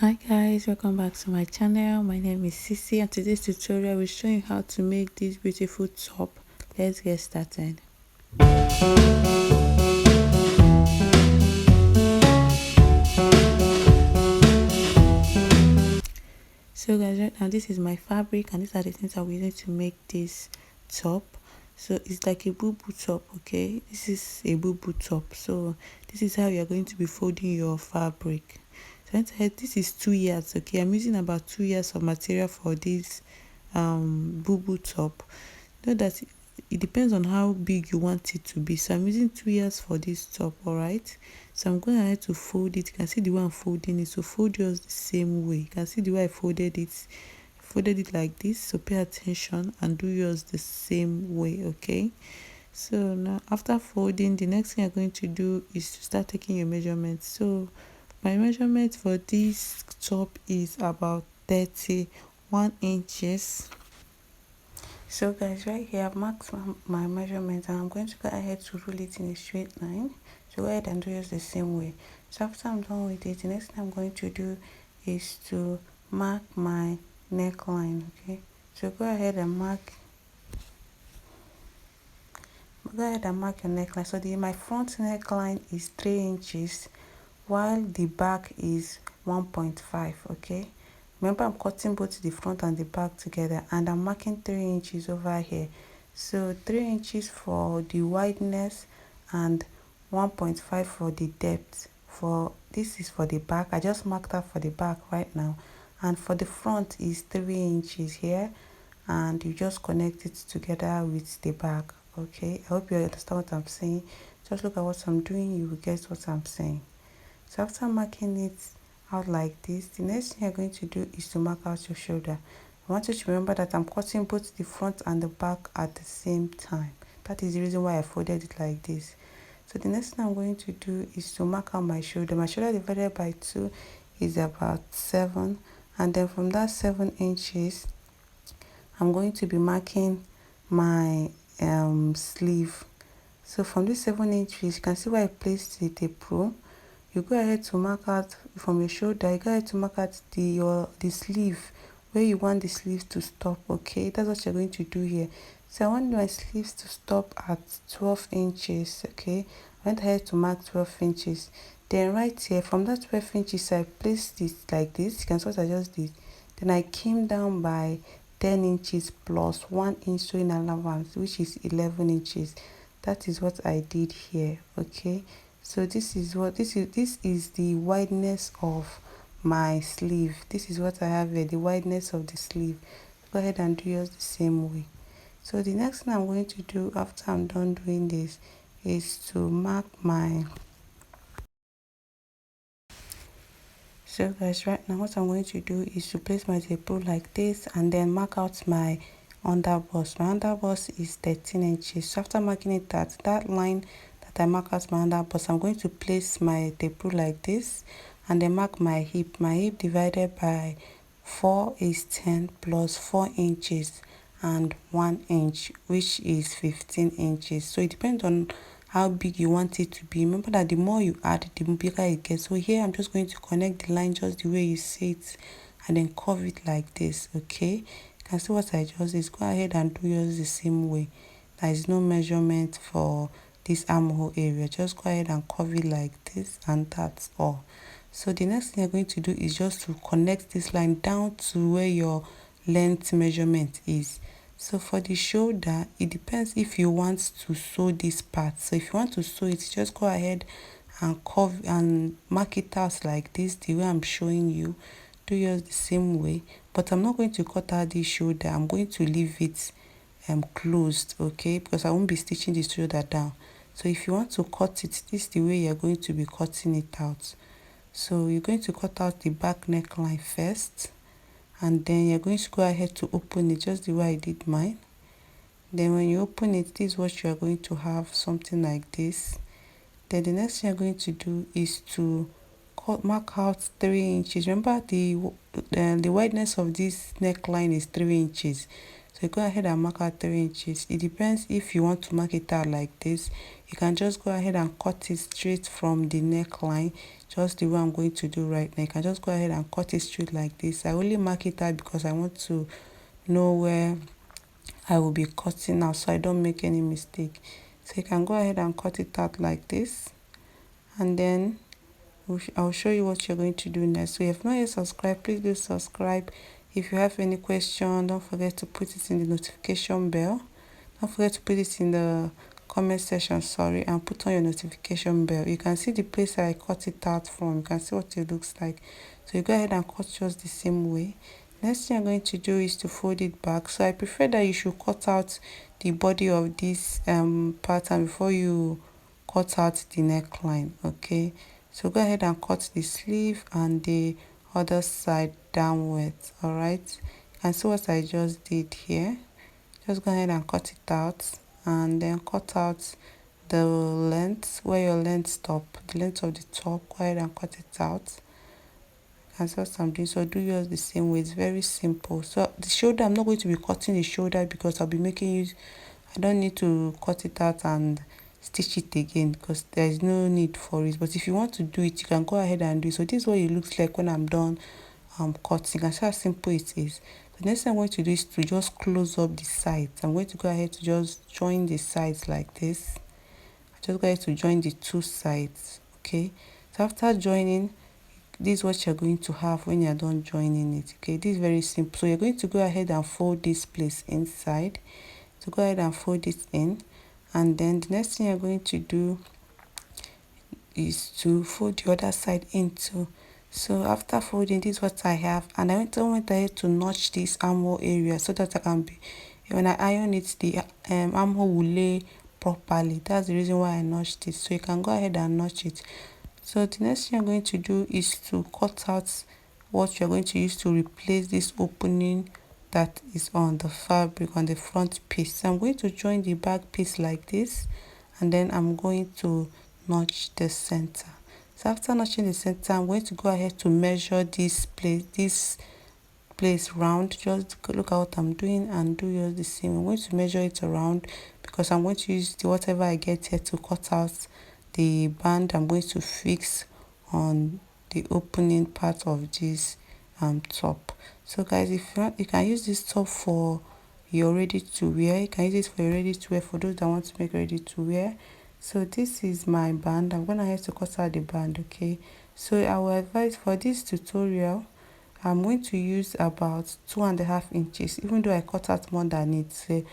Hi guys, welcome back to my channel. My name is Sissy and today's tutorial will show you how to make this beautiful top. Let's get started. So guys, right now this is my fabric and these are the things that we need to make this top. So it's like a bubu top, okay? This is a bubu top. So this is how you're going to be folding your fabric. So this is 2 yards, okay? I'm using about 2 yards of material for this bubu top. Know that it depends on how big you want it to be. So I'm using 2 yards for this top, all right? So I'm going ahead to fold it. You can see the way I'm folding it. So fold yours the same way. You can see the way I folded it like this. So pay attention and do yours the same way, okay? So now after folding, the next thing you're going to do is to start taking your measurements. So my measurement for this top is about 31 inches. So guys, right here I've marked my measurement and I'm going to go ahead to rule it in a straight line. So go ahead and do it the same way. So after I'm done with it, the next thing I'm going to do is to mark my neckline, okay? So go ahead and mark your neckline. So my front neckline is 3 inches while the back is 1.5, okay? Remember, I'm cutting both the front and the back together and I'm marking 3 inches over here. So 3 inches for the wideness and 1.5 for the depth. For this is for the back. I just marked that for the back right now. And for the front is 3 inches here, and you just connect it together with the back, okay? I hope you understand what I'm saying. Just look at what I'm doing, you will get what I'm saying. So after marking it out like this, the next thing you're going to do is to mark out your shoulder. I want you to remember that I'm cutting both the front and the back at the same time. That is the reason why I folded it like this. So the next thing I'm going to do is to mark out my shoulder. My shoulder divided by 2 is about 7, and then from that 7 inches I'm going to be marking my sleeve. So from this 7 inches, you can see where I placed the tape rule. You go ahead to mark out from your shoulder. You go ahead to mark out the sleeve where you want the sleeves to stop, okay? That's what you're going to do here. So I want my sleeves to stop at 12 inches, okay? I went ahead to mark 12 inches. Then right here, from that 12 inches, I placed it like this. You can see what I just did. Then I came down by 10 inches plus 1 inch sewing allowance, which is 11 inches. That is what I did here, okay? So this is the wideness of my sleeve. This is what I have here, the wideness of the sleeve. Go ahead and do yours the same way. So the next thing I'm going to do after I'm done doing this is to mark my... So guys, right now what I'm going to do is to place my tape rule like this and then mark out my underbust. My underbust is 13 inches. So after marking it at that line that I mark out my underbust, I'm going to place my tape rule like this and then mark my hip. My hip divided by 4 is 10 plus 4 inches and 1 inch, which is 15 inches. So it depends on how big you want it to be. Remember that the more you add, the bigger it gets. So here I'm just going to connect the line just the way you see it and then curve it like this, okay? You can see what I just did. Go ahead and do yours the same way. There is no measurement for this armhole area. Just go ahead and curve it like this, and that's all. So the next thing you're going to do is just to connect this line down to where your length measurement is. So for the shoulder, it depends if you want to sew this part. So if you want to sew it, just go ahead and curve and mark it out like this, the way I'm showing you. Do yours the same way, but I'm not going to cut out the shoulder. I'm going to leave it closed, okay, because I won't be stitching the shoulder down. So if you want to cut it, this is the way you're going to be cutting it out. So you're going to cut out the back neckline first, and then you're going to go ahead to open it just the way I did mine. Then when you open it, this is what you're going to have, something like this. Then the next thing you're going to do is to mark out 3 inches. Remember the wideness of this neckline is 3 inches. So you go ahead and mark out 3 inches. It depends if you want to mark it out like this. You can just go ahead and cut it straight from the neckline. just the way I'm going to do right now. You can just go ahead and cut it straight like this. I only mark it out because I want to know where I will be cutting out so I don't make any mistake. So you can go ahead and cut it out like this, and then I'll show you what you're going to do next. So if you've not yet subscribed, please do subscribe. If you have any question, don't forget to put it in the notification bell. Don't forget to put it in the comment section, and put on your notification bell. You can see the place that I cut it out from. You can see what it looks like. So you go ahead and cut just the same way. Next thing I'm going to do is to fold it back. So I prefer that you should cut out the body of this pattern before you cut out the neckline. Okay, so go ahead and cut the sleeve and the other side downwards. All right, and so what I just did here, just go ahead and cut it out, and then cut out the length where your length stop, the length of the top. Go ahead and cut it out. And so something, so do yours the same way. It's very simple. So the shoulder, I'm not going to be cutting the shoulder because I'll be making use, I don't need to cut it out and stitch it again because there is no need for it. But if you want to do it, you can go ahead and do it. So this is what it looks like when I'm done cutting. You can see how simple it is. The next thing I'm going to do is to just close up the sides. I'm going to go ahead to just join the sides like this. Just go ahead to join the two sides. Okay, so after joining, this is what you're going to have when you're done joining it. Okay, this is very simple. So you're going to go ahead and fold this place inside. So go ahead and fold it in, and then the next thing you're going to do is to fold the other side into. So after folding, this is what I have, and I went ahead to notch this armhole area so that I can be, when I iron it, the armhole will lay properly. That's the reason why I notched it. So you can go ahead and notch it. So the next thing you're going to do is to cut out what you're going to use to replace this opening that is on the fabric on the front piece. So I'm going to join the back piece like this, and then I'm going to notch the center. So after notching the center, I'm going to go ahead to measure this place round. Just look at what I'm doing and do yours the same. I'm going to measure it around because I'm going to use whatever I get here to cut out the band I'm going to fix on the opening part of this top. So guys, if you want, you can use this top for your ready to wear. You can use it for your ready to wear for those that want to make ready to wear. So this is my band. I'm gonna have to cut out the band. Okay, so I will advise for this tutorial, I'm going to use about 2.5 inches, even though I cut out more than it. So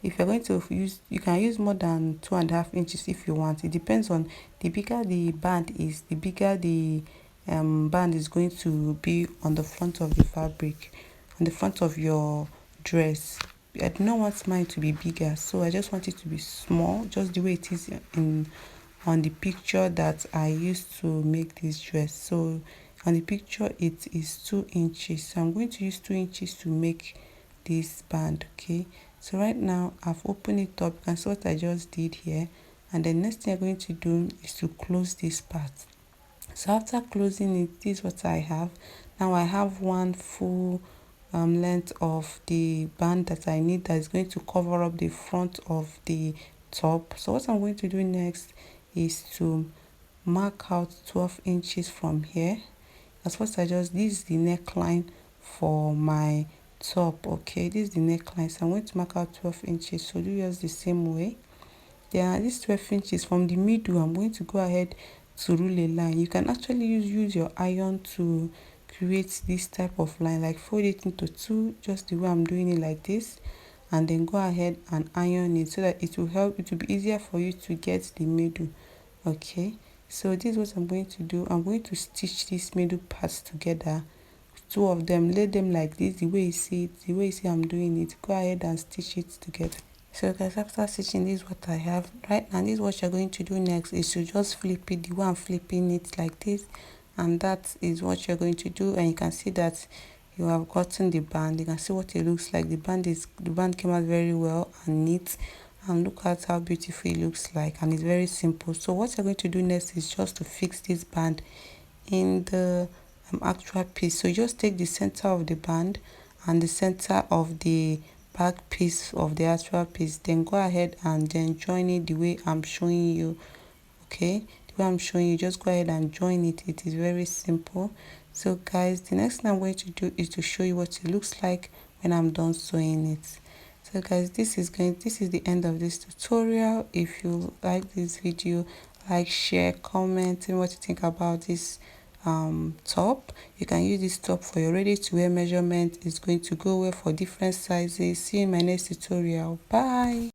if you're going to use, you can use more than 2.5 inches if you want. It depends on, the bigger the band is, the bigger the band is going to be on the front of the fabric, on the front of your dress. I do not want mine to be bigger, so I just want it to be small, just the way it is on the picture that I used to make this dress. So on the picture it is 2 inches, so I'm going to use 2 inches to make this band. Okay, so right now I've opened it up. You can see what I just did here, and the next thing I'm going to do is to close this part. So after closing it, this is what I have. Now I have one full length of the band that I need, that is going to cover up the front of the top. So what I'm going to do next is to mark out 12 inches from here. That's what I just, this is the neckline for my top. Okay, this is the neckline, so I'm going to mark out 12 inches. So do yours the same way. Then this 12 inches from the middle, I'm going to go ahead to rule a line. You can actually use your iron to create this type of line, like fold it into two, just the way I'm doing it like this, and then go ahead and iron it so that it will help, it will be easier for you to get the middle. Okay, so this is what I'm going to do. I'm going to stitch these middle parts together, two of them, lay them like this, the way you see it, the way you see I'm doing it. Go ahead and stitch it together. So guys, after stitching, this is what I have right now. This is what you're going to do next, is to just flip it the way I'm flipping it like this, and that is what you're going to do. And you can see that you have gotten the band. You can see what it looks like. The band came out very well and neat, and look at how beautiful it looks like, and it's very simple. So what you're going to do next is just to fix this band in the actual piece. So you just take the center of the band and the center of the back piece of the actual piece, then go ahead and then join it the way I'm showing you. Okay, the way I'm showing you. Just go ahead and join it. It is very simple. So guys, the next thing I'm going to do is to show you what it looks like when I'm done sewing it. So guys, this is the end of this tutorial. If you like this video, like, share, comment, tell me what you think about this top. You can use this top for your ready to wear measurement. It's going to go well for different sizes. See you in my next tutorial. Bye.